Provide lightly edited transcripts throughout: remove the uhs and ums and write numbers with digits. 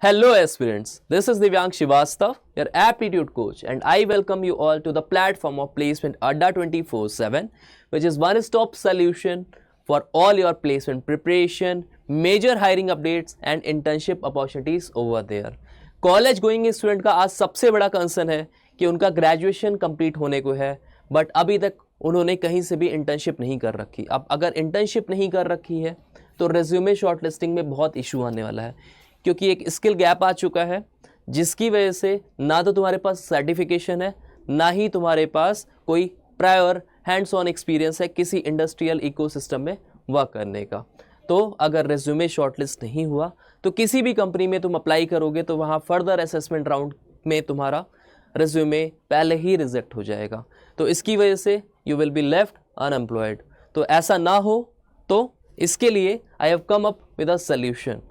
Hello aspirants, this is Divyang Shivastav, your aptitude coach, and I welcome you all to the platform of Placement Adda 24/7, which is one-stop solution for all your placement preparation, major hiring updates and internship opportunities over there. College going student का आज सबसे बड़ा concern है कि उनका graduation complete होने को है, बट अभी तक उन्होंने कहीं से भी इंटर्नशिप नहीं कर रखी। अब अगर इंटर्नशिप नहीं कर रखी है तो रेज्यूमे शॉर्टलिस्टिंग में बहुत इशू आने वाला है, क्योंकि एक स्किल गैप आ चुका है जिसकी वजह से ना तो तुम्हारे पास सर्टिफिकेशन है, ना ही तुम्हारे पास कोई प्रायर हैंड्स ऑन एक्सपीरियंस है किसी इंडस्ट्रियल इकोसिस्टम में वर्क करने का। तो अगर रेज्यूमे शॉर्टलिस्ट नहीं हुआ तो किसी भी कंपनी में तुम अप्लाई करोगे तो वहाँ फर्दर असेसमेंट राउंड में तुम्हारा रेज्यूमे पहले ही रिजेक्ट हो जाएगा। तो इसकी वजह से you will be left unemployed. तो ऐसा ना हो तो इसके लिए I have come up with a solution.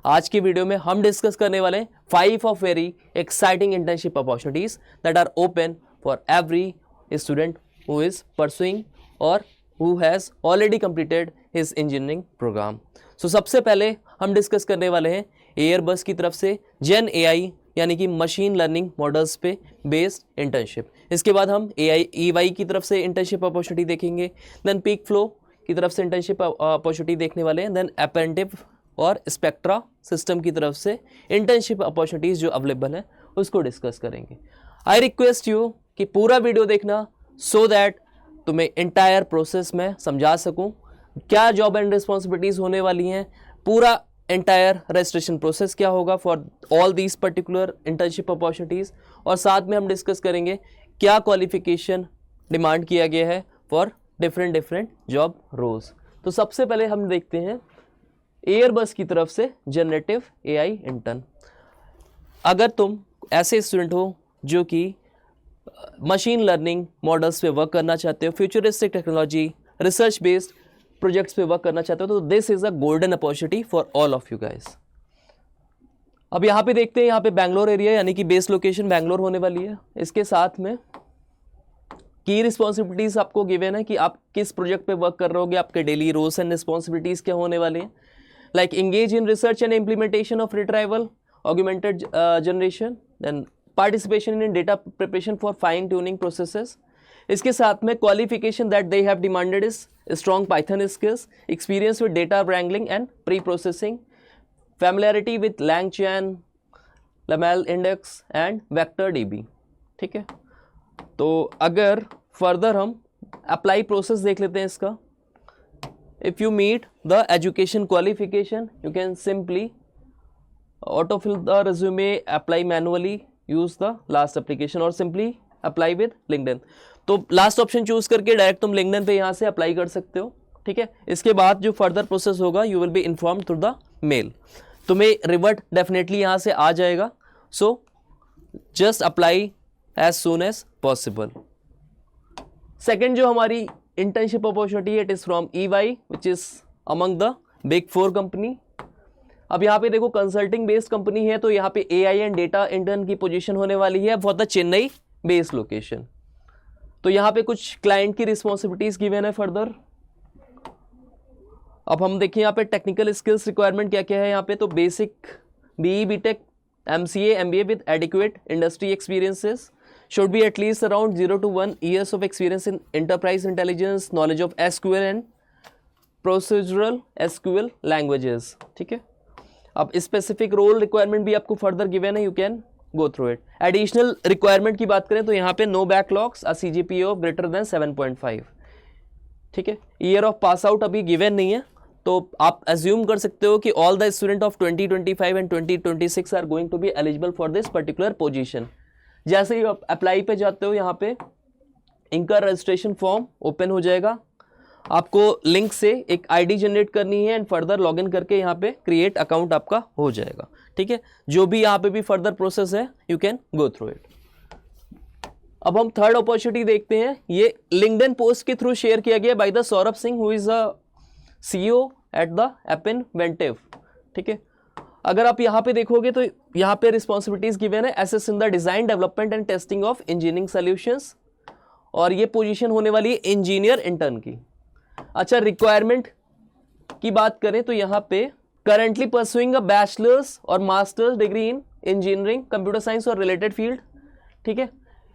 आज की वीडियो में हम डिस्कस करने वाले हैं 5 of very exciting internship opportunities that are open for every student who is pursuing और who has already completed his engineering program. So सबसे पहले हम डिस्कस करने वाले हैं एयरबस की तरफ से जेन एआई यानी कि मशीन लर्निंग मॉडल्स पे बेस्ड इंटर्नशिप। इसके बाद हम EY की तरफ से इंटर्नशिप अपॉर्चुनिटी देखेंगे, देन पीक फ्लो की तरफ से इंटर्नशिप अपॉर्चुनिटी देखने वाले हैं, देन अपेंटिव और स्पेक्ट्रा सिस्टम की तरफ से इंटर्नशिप अपॉर्चुनिटीज़ जो अवेलेबल हैं उसको डिस्कस करेंगे। आई रिक्वेस्ट यू कि पूरा वीडियो देखना सो दैट तुम्हें इंटायर प्रोसेस में समझा सकूं क्या जॉब एंड रिस्पॉन्सिबिलिटीज़ होने वाली हैं, पूरा इंटायर रजिस्ट्रेशन प्रोसेस क्या होगा for all these particular internship opportunities, और साथ में हम डिस्कस करेंगे क्या क्वालिफिकेशन डिमांड किया गया है फॉर डिफरेंट जॉब रोल्स। तो सबसे पहले हम देखते हैं एयरबस की तरफ से जनरेटिव एआई इंटर्न। अगर तुम ऐसे स्टूडेंट हो जो कि मशीन लर्निंग मॉडल्स पे वर्क करना चाहते हो, futuristic technology, research based projects पे वर्क करना चाहते हो, तो this is a golden opportunity for all of you guys. अब यहाँ पे देखते हैं, यहाँ पे बैंगलोर एरिया यानी कि बेस लोकेशन बैंगलोर होने वाली है। इसके साथ में की रिस्पॉन्सिबिलिटीज़ आपको गिवन है कि आप किस प्रोजेक्ट पे वर्क कर रहे होगे, आपके डेली रोल्स एंड रिस्पॉन्सिबिलिटीज़ क्या होने वाले हैं। Like engage in research and implementation of retrieval, augmented generation, then participation in data preparation for fine tuning processes. इसके साथ में qualification that they have demanded is strong Python skills, experience with data wrangling and pre-processing, familiarity with LangChain, Lamel index and VectorDB। ठीक है, तो अगर further हम apply process देख लेते हैं इसका। If you meet the education qualification, you can simply autofill the resume, apply manually, use the last application or simply apply with LinkedIn। तो लास्ट ऑप्शन चूज करके डायरेक्ट तुम LinkedIn पे यहाँ से अप्लाई कर सकते हो। ठीक है, इसके बाद जो फर्दर प्रोसेस होगा you will be informed through the mail. तुम्हें रिवर्ट डेफिनेटली यहाँ से आ जाएगा, so just apply as soon as possible. Second जो हमारी internship opportunity, it is from EY which is among the big 4 company। अब यहाँ पे देखो कंसल्टिंग बेस्ड कंपनी है, तो यहाँ पे AI एंड डेटा इंटर्न की पोजीशन होने वाली है for the Chennai based location. तो यहाँ पे कुछ क्लाइंट की रिस्पॉन्सिबिलिटीज गिवन है फर्दर। अब हम देखिए यहाँ पे टेक्निकल स्किल्स रिक्वायरमेंट क्या क्या है। यहाँ पे तो basic BE BTech MCA MBA with adequate industry experiences, should be at least around 0 to 1 years of experience in enterprise intelligence, knowledge of SQL and procedural SQL languages। ठीक है, अब specific role requirement भी आपको further given है, you can go through it. Additional requirement की बात करें तो यहाँ पे no backlogs, a CGPA of greater than 7.5। ठीक है, ईयर ऑफ पास आउट अभी गिवन नहीं है, तो आप एज्यूम कर सकते हो कि all the student of 2025 and 2026 are going to be eligible for this particular position. जैसे ही आप अप्लाई पे जाते हो, यहाँ पे इनका रजिस्ट्रेशन फॉर्म ओपन हो जाएगा, आपको लिंक से एक आईडी जनरेट करनी है एंड फर्दर लॉगिन करके यहाँ पे क्रिएट अकाउंट आपका हो जाएगा। ठीक है, जो भी यहाँ पे भी फर्दर प्रोसेस है you can go through it. अब हम थर्ड अपॉर्चुनिटी देखते हैं, ये लिंक्डइन पोस्ट के थ्रू शेयर किया गया by the Saurabh Singh who is a CEO at the Appinventiv. ठीक है, अगर आप यहाँ पे देखोगे तो यहाँ पे रिस्पॉन्सिबिलिटीज गिवन है, assist in the design development and testing of engineering solutions, और ये पोजीशन होने वाली है इंजीनियर इंटर्न की। अच्छा, रिक्वायरमेंट की बात करें तो यहाँ पे करंटली परसुइंग अ बैचलर्स और masters degree in engineering, computer science और रिलेटेड फील्ड। ठीक है,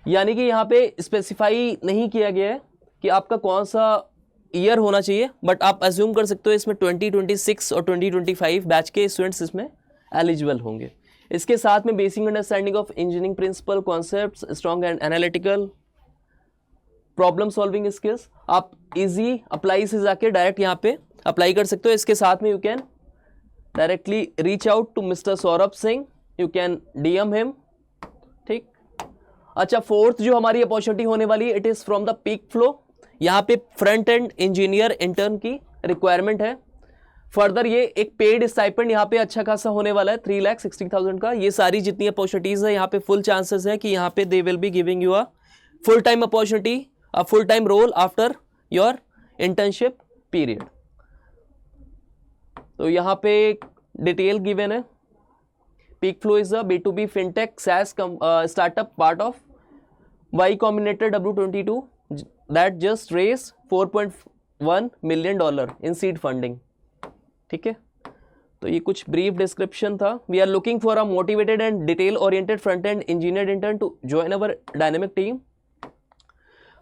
यानी कि यहाँ पे स्पेसिफाई नहीं किया गया है कि आपका कौन सा ईयर होना चाहिए, बट आप अज्यूम कर सकते हो इसमें 2026 और 2025 बैच के स्टूडेंट्स इसमें एलिजिबल होंगे। इसके साथ में basic understanding of engineering principle concepts, strong and analytical problem solving skills, आप इजी अप्लाई से जाके डायरेक्ट यहाँ पे अप्लाई कर सकते हो। इसके साथ में you can directly reach out to mister Saurabh Singh, you can DM him. ठीक, अच्छा, फोर्थ जो हमारी अपॉर्चुनिटी होने वाली है, it is from the peak flow. यहाँ पे फ्रंट एंड इंजीनियर इंटर्न की रिक्वायरमेंट है। फर्दर ये एक पेड स्टाइपेंड यहाँ पे अच्छा खासा होने वाला है, 3,60,000 का। ये सारी जितनी अपॉर्चुनिटीज है यहाँ पे फुल चांसेस है कि यहाँ पे they will be giving you a full time opportunity, a full time role after your internship period. तो यहाँ पे डिटेल गिवन है। Peak flow is a B2B fintech SaaS startup part of Y Combinator W22 that just raised $4.1 million in seed funding। ठीक है, तो ये कुछ brief description था। We are looking for a motivated and detail oriented front end engineer intern to join our dynamic team.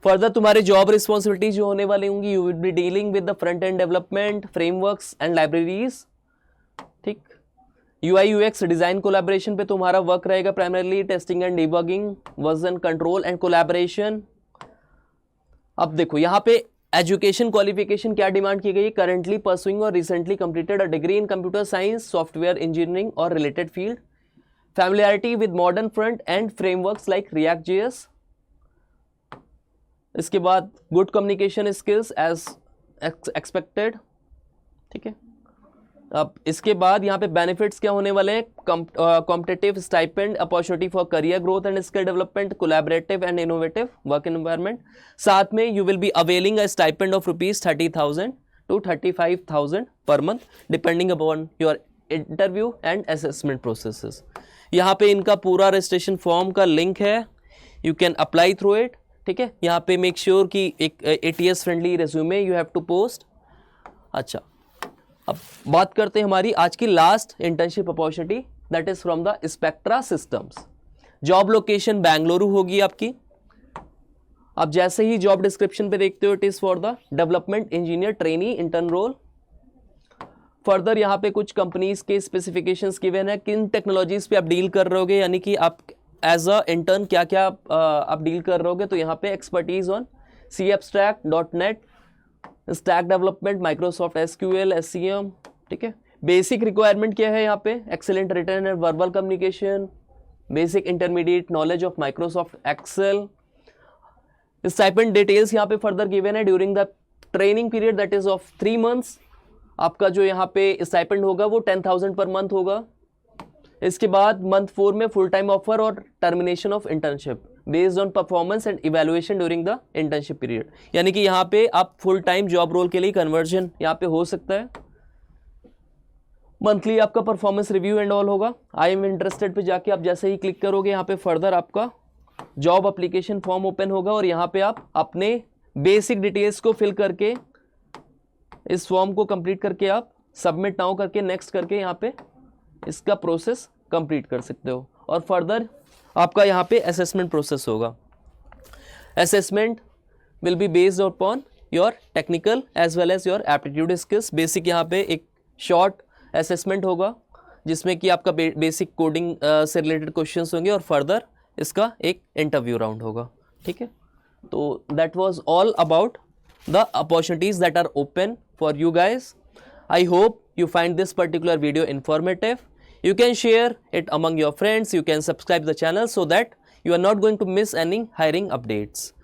Further तुम्हारे job responsibilities जो होने वाली होंगी, you will be dealing with the front end development frameworks and libraries. ठीक, UI UX design collaboration पे तुम्हारा work रहेगा primarily, testing and debugging, version control and collaboration. अब देखो यहाँ पे एजुकेशन क्वालिफिकेशन क्या डिमांड की गई, करंटली परसुइंग और recently completed a degree in computer science, software engineering और related field, familiarity with modern front end frameworks like React JS। इसके बाद good communication skills as expected. ठीक है, अब इसके बाद यहाँ पे बेनिफिट्स क्या होने वाले हैं, competitive stipend, opportunity for career growth and skill development, collaborative and innovative work environment. साथ में you will be availing a stipend of ₹30,000 to 35,000 per month depending upon your interview and assessment processes. यहाँ पे इनका पूरा registration form का link है, you can apply through it. ठीक है, यहाँ पे मेक श्योर कि एक ATS friendly resume you have to post. अच्छा, अब बात करते हैं हमारी आज की last internship opportunity, that is from the spectra systems. Job location Bengaluru होगी आपकी। अब जैसे ही जॉब डिस्क्रिप्शन पे देखते हो, it is for the development engineer trainee intern role. Further यहाँ पे कुछ कंपनीज के स्पेसिफिकेशंस गिवन है, किन टेक्नोलॉजीज पे आप डील कर रहे होगे, यानी कि आप एज अ इंटर्न क्या क्या आप डील कर रहे होगे। तो यहाँ पे expertise on C Abstract, .NET, stack development, Microsoft SQL, SCM। ठीक है, बेसिक रिक्वायरमेंट क्या है यहाँ पे, excellent written and verbal communication, basic intermediate knowledge of Microsoft Excel. Stipend details यहाँ पे फर्दर गिवन है, during the training period that is of 3 months आपका जो यहाँ पे स्टाइपेंड होगा वो 10,000 पर मंथ होगा। इसके बाद मंथ 4 में फुल टाइम ऑफर और termination of internship based on performance and evaluation during the internship period, यानी कि यहाँ पे आप फुल टाइम जॉब रोल के लिए कन्वर्जन यहाँ पे हो सकता है। मंथली आपका परफॉर्मेंस रिव्यू एंड ऑल होगा। आई एम इंटरेस्टेड पे जाके आप जैसे ही क्लिक करोगे, यहाँ पे फर्दर आपका जॉब एप्लीकेशन फॉर्म ओपन होगा और यहाँ पे आप अपने बेसिक डिटेल्स को फिल करके इस फॉर्म को कंप्लीट करके आप सबमिट नाउ करके नेक्स्ट करके यहाँ पे इसका प्रोसेस कंप्लीट कर सकते हो। और फर्दर आपका यहाँ पे असेसमेंट प्रोसेस होगा। Assessment will be based upon your technical as well as your aptitude skills. Basic यहाँ पे एक शॉर्ट असेसमेंट होगा जिसमें कि आपका बेसिक कोडिंग से रिलेटेड क्वेश्चंस होंगे और फर्दर इसका एक इंटरव्यू राउंड होगा। ठीक है, तो that was all about the opportunities that are open for you guys. I hope you find this particular video informative. You can share it among your friends. You can subscribe the channel so that you are not going to miss any hiring updates.